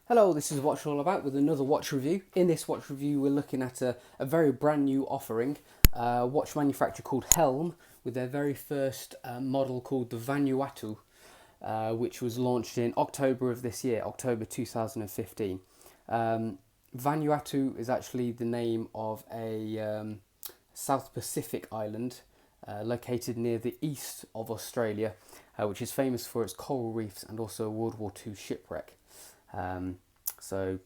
Hello, this is Watch All About with another watch review. In this watch review, we're looking at a very brand new offering, a watch manufacturer called Helm, with their very first model called the Vanuatu, which was launched in October of this year, October 2015. Vanuatu is actually the name of a South Pacific island located near the east of Australia, which is famous for its coral reefs and also a World War II shipwreck. Um, so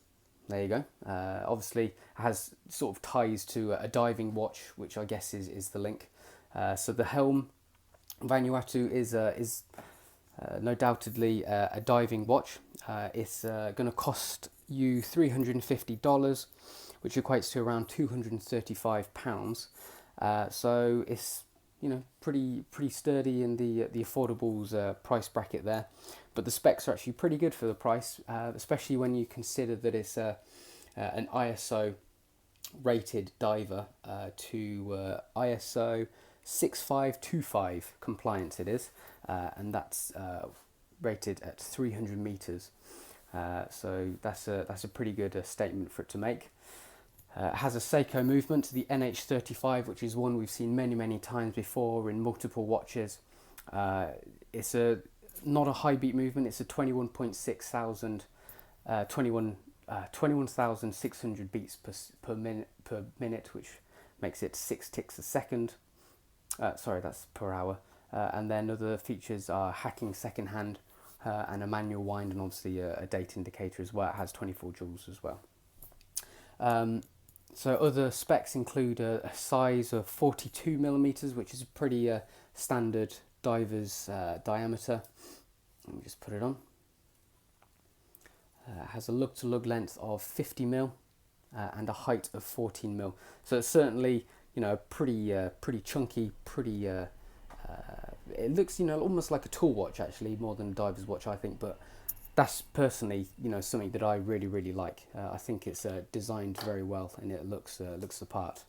there you go. Obviously, it has sort of ties to a diving watch, which I guess is the link. So the Helm Vanuatu is no doubtedly a diving watch. It's going to cost you $350, which equates to around £235. So it's pretty sturdy in the affordables price bracket there, but the specs are actually pretty good for the price, especially when you consider that it's an ISO rated diver to ISO 6525 compliance it is, and that's rated at 300 meters. So that's a pretty good statement for it to make. It has a Seiko movement, the NH35, which is one we've seen many times before in multiple watches. It's not a high beat movement, it's a 21.6 thousand, 21,600 beats per minute, which makes it 6 ticks a second. Sorry, that's per hour. And then other features are hacking second hand and a manual wind, and obviously a date indicator as well. It has 24 joules as well. So other specs include a size of 42 millimeters, which is a pretty standard diver's diameter. Let me just put it on. It has a lug-to-lug length of 50 mil and a height of 14 mil. So it's certainly pretty chunky, pretty. It looks almost like a tool watch actually, more than a diver's watch I think, but that's personally, something that I really like. I think it's designed very well and it looks the part.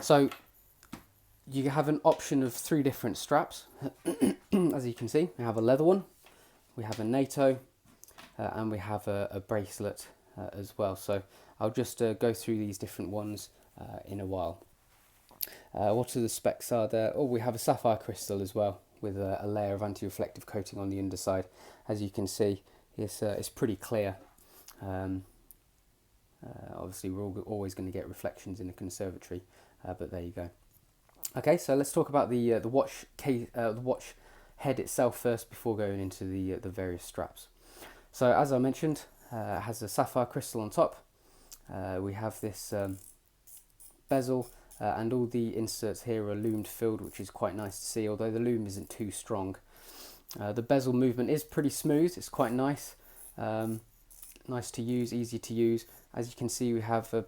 So you have an option of 3 different straps. As you can see, we have a leather one, we have a NATO, and we have a bracelet as well. So I'll just go through these different ones in a while. What are the specs are there? Oh, we have a sapphire crystal as well, with a layer of anti-reflective coating on the underside. As you can see, it's pretty clear. Obviously, we're always going to get reflections in a conservatory, but there you go. Okay, so let's talk about the watch case, the watch head itself first, before going into the various straps. So as I mentioned, it has a sapphire crystal on top. We have this bezel. And all the inserts here are loomed filled, which is quite nice to see, although the loom isn't too strong. The bezel movement is pretty smooth, it's quite nice. Nice to use, easy to use. As you can see, we have a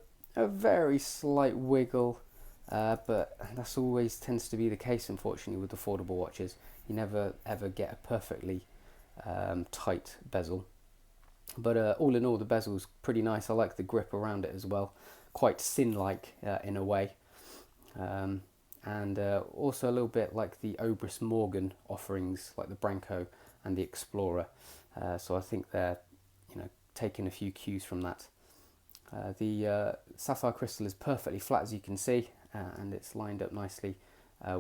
very slight wiggle, but that's always tends to be the case, unfortunately, with affordable watches. You never ever get a perfectly tight bezel. But all in all, the bezel's pretty nice. I like the grip around it as well. Quite sin-like in a way. And also a little bit like the Obris Morgan offerings, like the Branco and the Explorer. So I think they're, taking a few cues from that. The sapphire crystal is perfectly flat, as you can see, and it's lined up nicely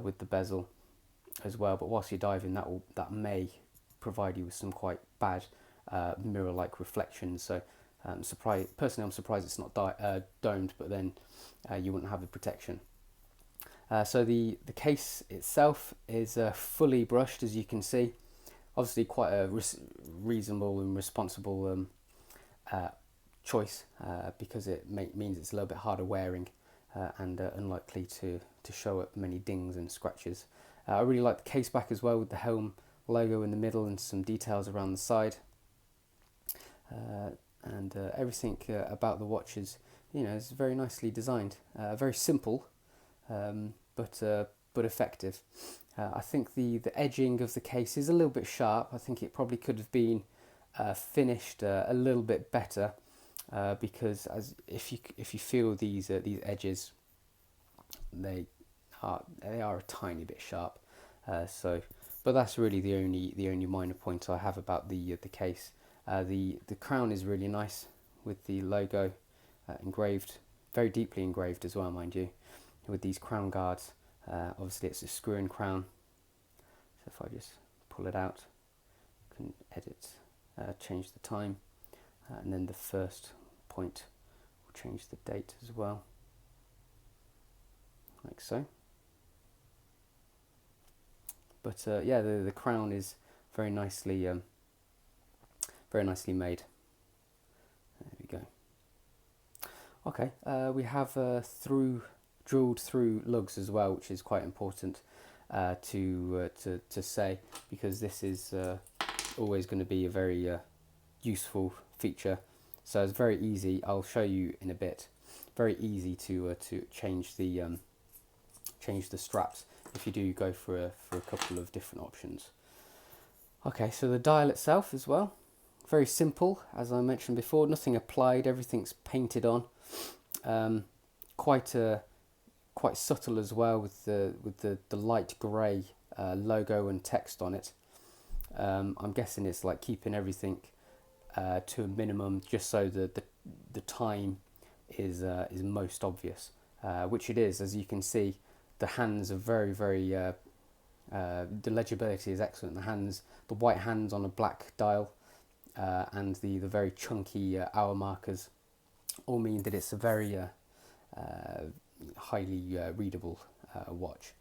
with the bezel as well. But whilst you're diving, that may provide you with some quite bad mirror-like reflections. So I'm surprised it's not domed, but then you wouldn't have the protection. So the case itself is fully brushed, as you can see. Obviously quite a reasonable and responsible choice, because it means it's a little bit harder wearing and unlikely to show up many dings and scratches. I really like the case back as well, with the Helm logo in the middle and some details around the side. And everything about the watch is very nicely designed. Very simple, but effective. I think the edging of the case is a little bit sharp. I think it probably could have been finished a little bit better, because if you feel these edges, they are a tiny bit sharp. But that's really the only minor point I have about the case. The crown is really nice with the logo engraved, very deeply engraved as well, mind you, with these crown guards. Obviously it's a screw-in crown, so if I just pull it out, I can edit, change the time, and then the first point will change the date as well, like so. But yeah, the crown is very nicely made. There we go. Okay, we have drilled through lugs as well, which is quite important to say, because this is always going to be a very useful feature. So it's very easy. I'll show you in a bit. Very easy to change the straps if you do go for a couple of different options. Okay, so the dial itself as well, very simple, as I mentioned before. Nothing applied. Everything's painted on. Quite subtle as well, with the light grey logo and text on it. I'm guessing it's like keeping everything to a minimum, just so that the time is most obvious, which it is. As you can see, the hands are very the legibility is excellent. The white hands on a black dial, and the very chunky hour markers all mean that it's a very highly readable watch.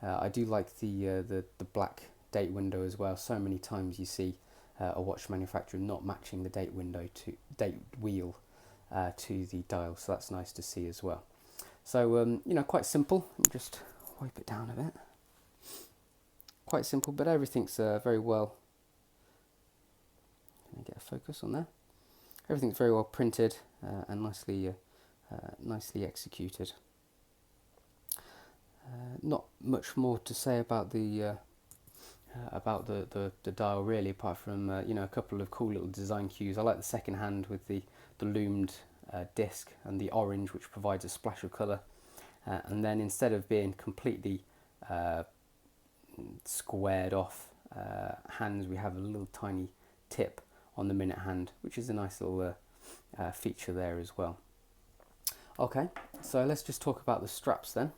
I do like the black date window as well. So many times you see a watch manufacturer not matching the date wheel to the dial, so that's nice to see as well. So quite simple. Let me just wipe it down a bit. Quite simple, but everything's very well. Can I get a focus on there? Everything's very well printed and nicely executed. Not much more to say about the dial really, apart from a couple of cool little design cues. I like the second hand with the loomed disc and the orange, which provides a splash of colour. And then instead of being completely squared off hands, we have a little tiny tip on the minute hand, which is a nice little feature there as well. Okay, so let's just talk about the straps then.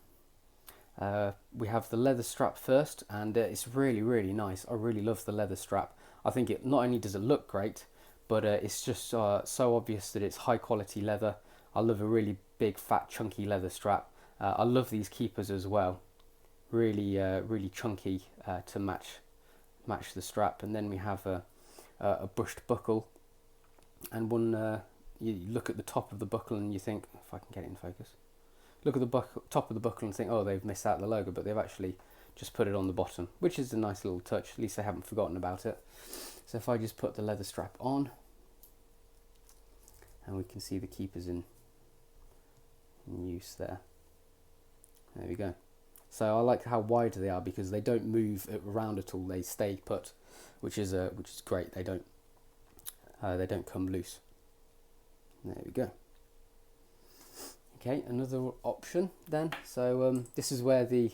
We have the leather strap first, and it's really nice. I really love the leather strap. I think it not only does it look great, but it's just so obvious that it's high quality leather. I love a really big, fat, chunky leather strap. I love these keepers as well. Really chunky to match the strap. And then we have a brushed buckle, and one. You look at the top of the buckle and you think, if I can get it in focus, look at the top of the buckle and think, oh, they've missed out the logo, but they've actually just put it on the bottom, which is a nice little touch. At least they haven't forgotten about it. So if I just put the leather strap on, and we can see the keepers in use there. There we go. So I like how wide they are, because they don't move around at all. They stay put, which is great. They don't come loose. There we go. Okay, another option then. So this is where the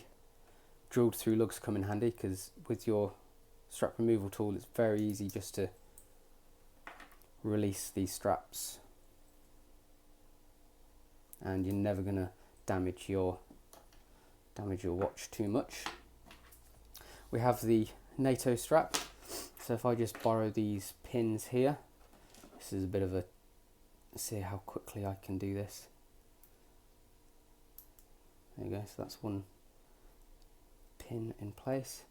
drilled through lugs come in handy, because with your strap removal tool, it's very easy just to release these straps, and you're never going to damage your watch too much. We have the NATO strap. So if I just borrow these pins here, this is a bit of a, see how quickly I can do this. There you go, so that's one pin in place,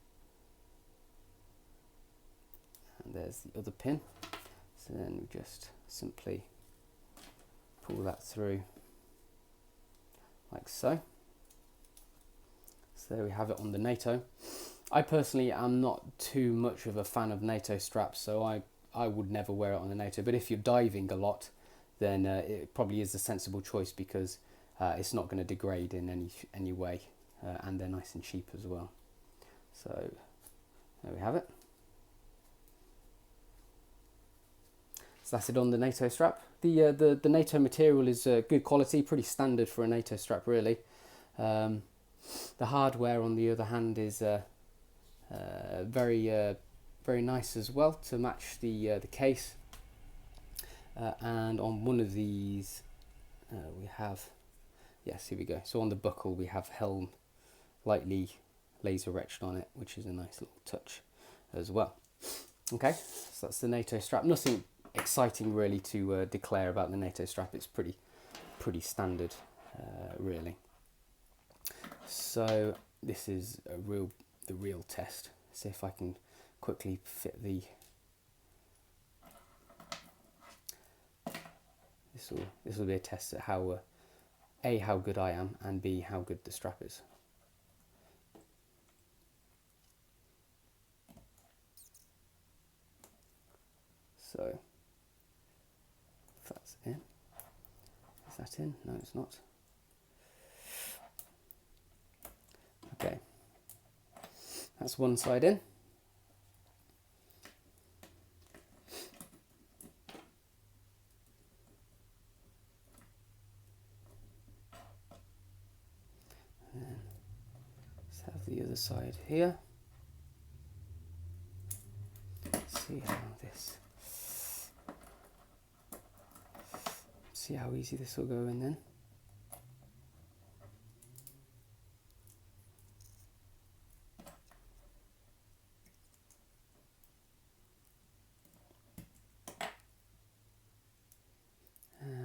and there's the other pin. So then we just simply pull that through like so. So there we have it on the NATO. I personally am not too much of a fan of NATO straps, so I would never wear it on the NATO. But if you're diving a lot, then it probably is a sensible choice, because it's not going to degrade in any way, and they're nice and cheap as well. So there we have it. So that's it on the NATO strap. The NATO material is good quality, pretty standard for a NATO strap really. The hardware on the other hand is very nice as well, to match the case. and on one of these we have, yes, here we go. So on the buckle we have Helm lightly laser etched on it, which is a nice little touch as well. Okay, so that's the NATO strap. Nothing exciting really to declare about the NATO strap. It's pretty standard, really. So this is the real test. See if I can quickly fit the. This will be a test at how A, how good I am, and B, how good the strap is. So if that's in. Is that in? No, it's not. Okay, that's one side in. And then let's have the other side here. Let's see how easy this will go in then.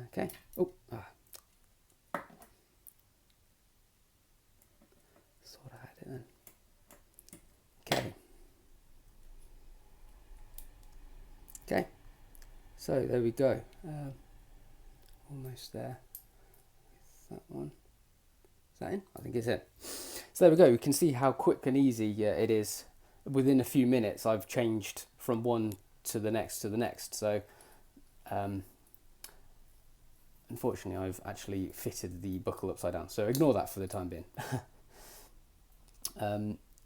Okay. Oh, thought I had it then. Okay. Okay. So there we go. Almost there with that one. Is that in? I think it's in. So there we go. We can see how quick and easy it is. Within a few minutes, I've changed from one to the next to the next. So unfortunately, I've actually fitted the buckle upside down. So ignore that for the time being.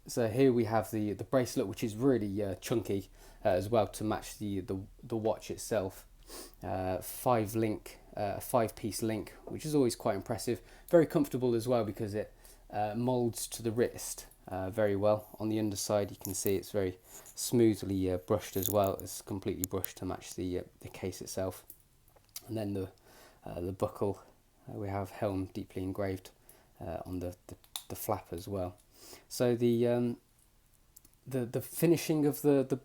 So here we have the bracelet, which is really chunky as well to match the watch itself. 5-piece link, which is always quite impressive. Very comfortable as well because it molds to the wrist very well. On the underside, you can see it's very smoothly brushed as well. It's completely brushed to match the case itself. And then the buckle, we have Helm deeply engraved on the flap as well. So the finishing of the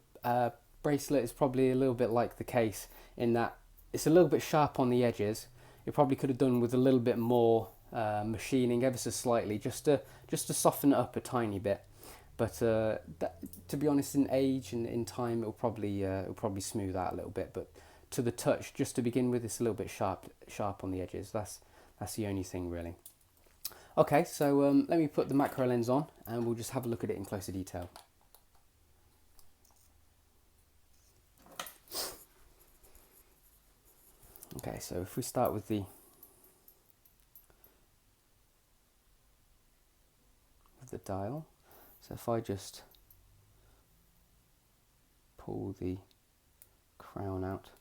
bracelet is probably a little bit like the case in that it's a little bit sharp on the edges. It probably could have done with a little bit more machining, ever so slightly, just to soften it up a tiny bit. But to be honest, in age and in time, it'll probably smooth out a little bit. But to the touch, just to begin with, it's a little bit sharp on the edges. That's the only thing really. Okay, so let me put the macro lens on and we'll just have a look at it in closer detail. Okay, so if we start with the dial, so if I just pull the crown out,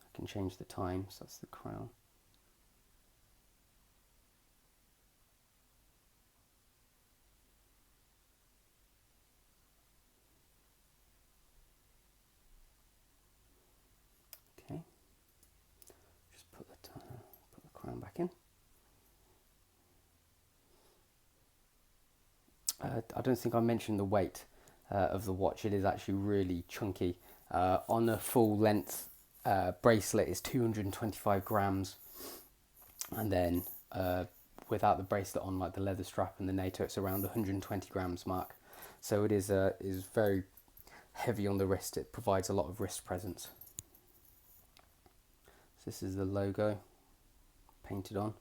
I can change the time, so that's the crown. Okay, just put the crown back in. I don't think I mentioned the weight of the watch. It is actually really chunky. On a full length bracelet is 225 grams, and then without the bracelet on, like the leather strap and the NATO, it's around 120 grams mark. So it is very heavy on the wrist. It provides a lot of wrist presence. So this is the logo painted on,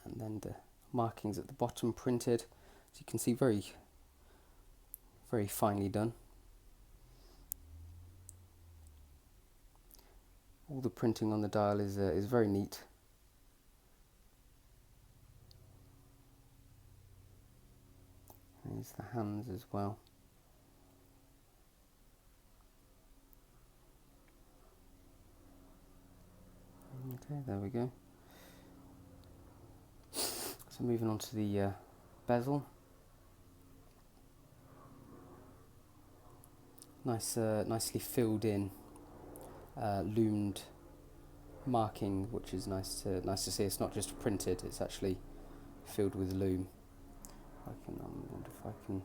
and then the markings at the bottom printed. As you can see, very finely done. All the printing on the dial is very neat. There's the hands as well. Okay, there we go. So moving on to the bezel. Nicely filled in loomed marking, which is nice to see. It's not just printed; it's actually filled with loom. I wonder if I can.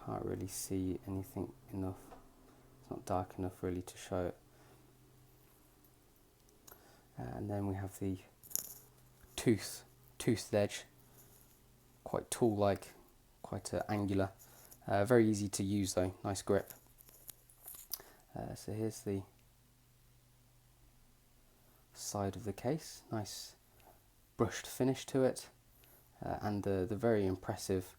Can't really see anything enough. It's not dark enough really to show it. And then we have the toothed edge, quite tool-like, quite angular. Very easy to use though, nice grip. So here's the side of the case, nice brushed finish to it, and the very impressive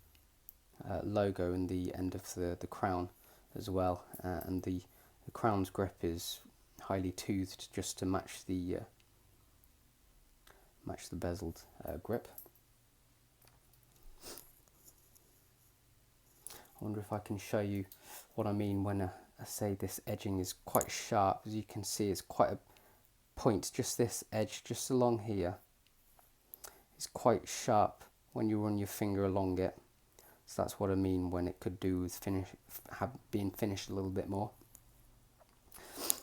logo in the end of the crown as well, and the crown's grip is highly toothed just to match the bezeled grip. I wonder if I can show you what I mean when I say this edging is quite sharp. As you can see, it's quite a point, just this edge just along here is quite sharp when you run your finger along it. So that's what I mean when it could do with being finished a little bit more.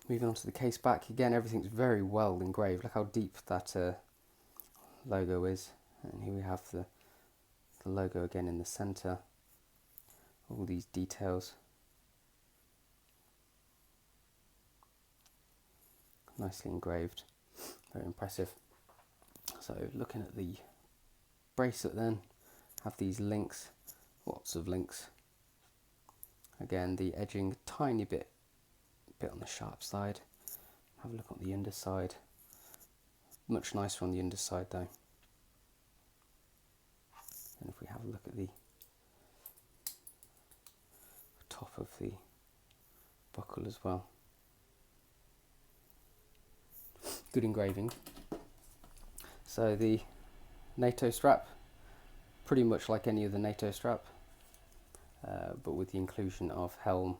Moving on to the case back, again everything's very well engraved. Look how deep that logo is, and here we have the logo again in the center. All these details, nicely engraved, very impressive. So looking at the bracelet then, have these links, lots of links. Again, the edging tiny bit on the sharp side. Have a look on the underside, much nicer on the underside though. And if we have a look at the top of the buckle as well, good engraving. So the NATO strap, pretty much like any other NATO strap, but with the inclusion of Helm,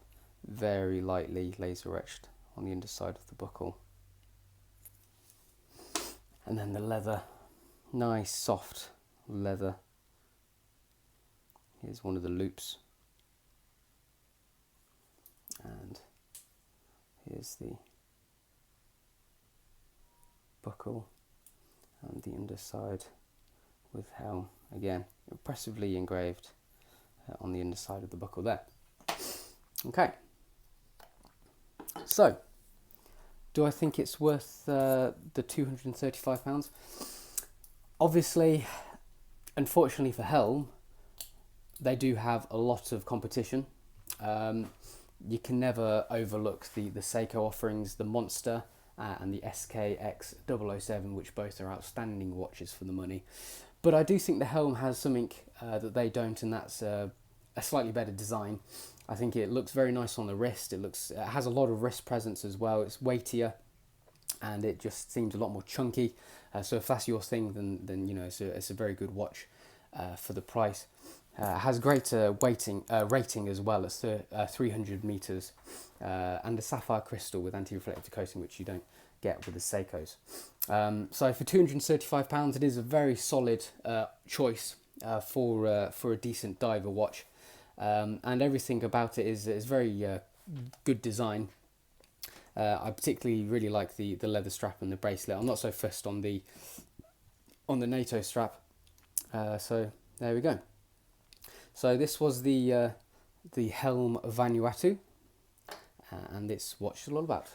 very lightly laser etched on the underside of the buckle. And then the leather, nice soft leather. Here's one of the loops, and here's the buckle and the underside with Helm, again impressively engraved on the underside of the buckle there. Okay, so do I think it's worth the £235? Obviously, unfortunately for Helm, they do have a lot of competition. You can never overlook the Seiko offerings, the Monster and the SKX007, which both are outstanding watches for the money. But I do think the Helm has something that they don't, and that's a slightly better design. I think it looks very nice on the wrist. It has a lot of wrist presence as well. It's weightier, and it just seems a lot more chunky. So if that's your thing, then you know it's a very good watch for the price. It has great rating as well. It's 300 meters and a sapphire crystal with anti-reflective coating, which you don't get with the Seikos. So for £235, it is a very solid choice for a decent diver watch, and everything about it is very good design. I particularly really like the leather strap and the bracelet. I'm not so fussed on the NATO strap. So there we go. So this was the Helm Vanuatu, and this watch is all about.